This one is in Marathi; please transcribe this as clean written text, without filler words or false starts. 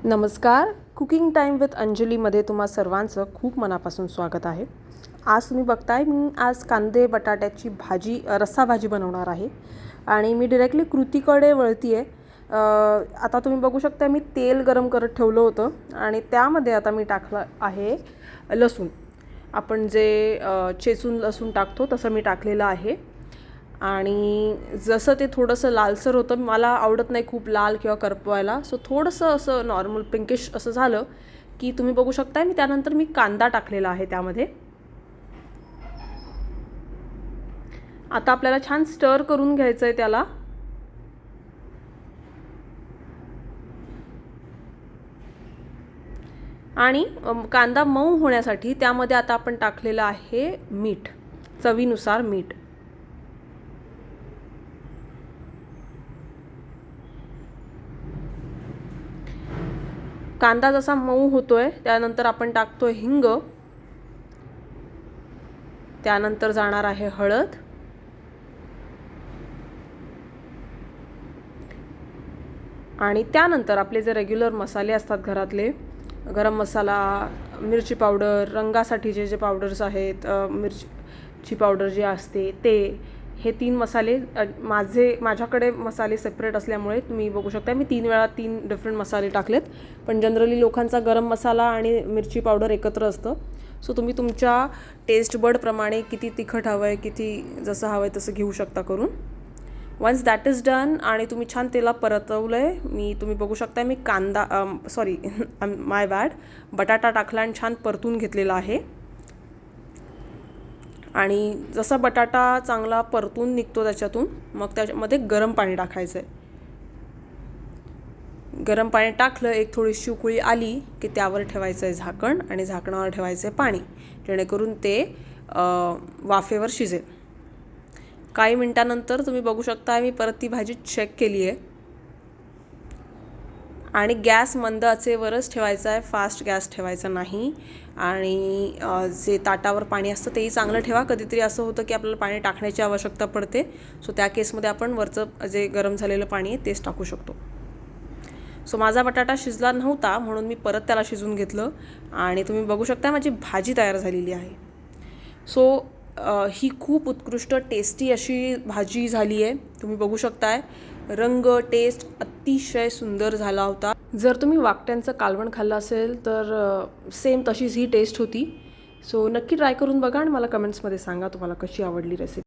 नमस्कार. कुकिंग टाईम विथ अंजलीमध्ये तुम्हा सर्वांचं खूप मनापासून स्वागत आहे. आज तुम्ही बघताय मी आज कांदे बटाट्याची भाजी रस्सा भाजी बनवणार आहे आणि मी डायरेक्टली कृतीकडे वळती आहे. आता तुम्ही बघू शकता मी तेल गरम करत ठेवलं होतं आणि त्यामध्ये आता मी टाकलं आहे लसूण. आपण जे चेचून लसूण टाकतो तसं मी टाकलेलं आहे आणि जसं ते थोडंसं लालसर होतं, मला आवडत नाही खूप लाल किंवा करपवायला, सो थोडंसं असं नॉर्मल पिंकिश असं झालं की तुम्ही बघू शकताय मी त्यानंतर मी कांदा टाकलेला आहे त्यामध्ये. आता आपल्याला छान स्टर करून घ्यायचं आहे त्याला. आणि कांदा मऊ होण्यासाठी त्यामध्ये आता आपण टाकलेलं आहे मीठ, चवीनुसार मीठ. कांदा जसा मऊ होतोय त्यानंतर आपण टाकतोय हिंग, त्यानंतर जाणार आहे हळद, आणि त्यानंतर आपले जे रेग्युलर मसाले असतात घरातले, गरम मसाला, मिरची पावडर, रंगासाठी जे जे पावडर्स आहेत, मिरची पावडर जी असते ते, हे 3 मसाले माझ्याकडे मसाले सेपरेट असल्यामुळे तुम्ही बघू शकता मी 3 वेळा 3 डिफरंट मसाले टाकलेत. पण जनरली लोकांचा गरम मसाला आणि मिरची पावडर एकत्र असतं, सो तुम्ही तुमच्या टेस्ट बडप्रमाणे किती तिखट हवं आहे, किती जसं हवं आहे तसं घेऊ शकता करून. वन्स दॅट इज डन आणि तुम्ही छान तेला परतवलं आहे, तुम्ही बघू शकता मी माय बॅड, बटाटा टाकला आणि छान परतून घेतलेला आहे. आणि जसा बटाटा चांगला परतून निघतो त्याच्यातून, मग त्याच्यामध्ये गरम पाणी टाकायचं आहे. गरम पाणी टाकलं, एक थोडीशी उकळी आली की त्यावर ठेवायचं आहे झाकण आणि झाकणावर ठेवायचं आहे पाणी, जेणेकरून ते वाफेवर शिजेल. काही मिनटानंतर तुम्ही बघू शकता मी परत ती भाजी चेक केली आहे आणि गॅस मंद आचेवरच ठेवायचा आहे, फास्ट गॅस ठेवायचा नाही. आणि जे ताटावर पाणी असतं तेही चांगलं ठेवा. कधीतरी असं होतं की आपल्याला पाणी टाकण्याची आवश्यकता पडते, सो त्या केसमध्ये आपण वरचं जे गरम झालेलं पाणी आहे तेच टाकू शकतो. सो माझा बटाटा शिजला नव्हता म्हणून मी परत त्याला शिजवून घेतलं आणि तुम्ही बघू शकता माझी भाजी तयार झालेली आहे. सो ही खूप उत्कृष्ट टेस्टी अशी भाजी झाली आहे. तुम्ही बघू शकताय रंग, टेस्ट अतिशय सुंदर झाला होता. जर तुम्ही वाकट्यांचं कालवण खाल्लं असेल तर सेम तशीच ही टेस्ट होती. सो नक्की ट्राय करून बघा आणि मला कमेंट्समध्ये सांगा तुम्हाला कशी आवडली रेसिपी.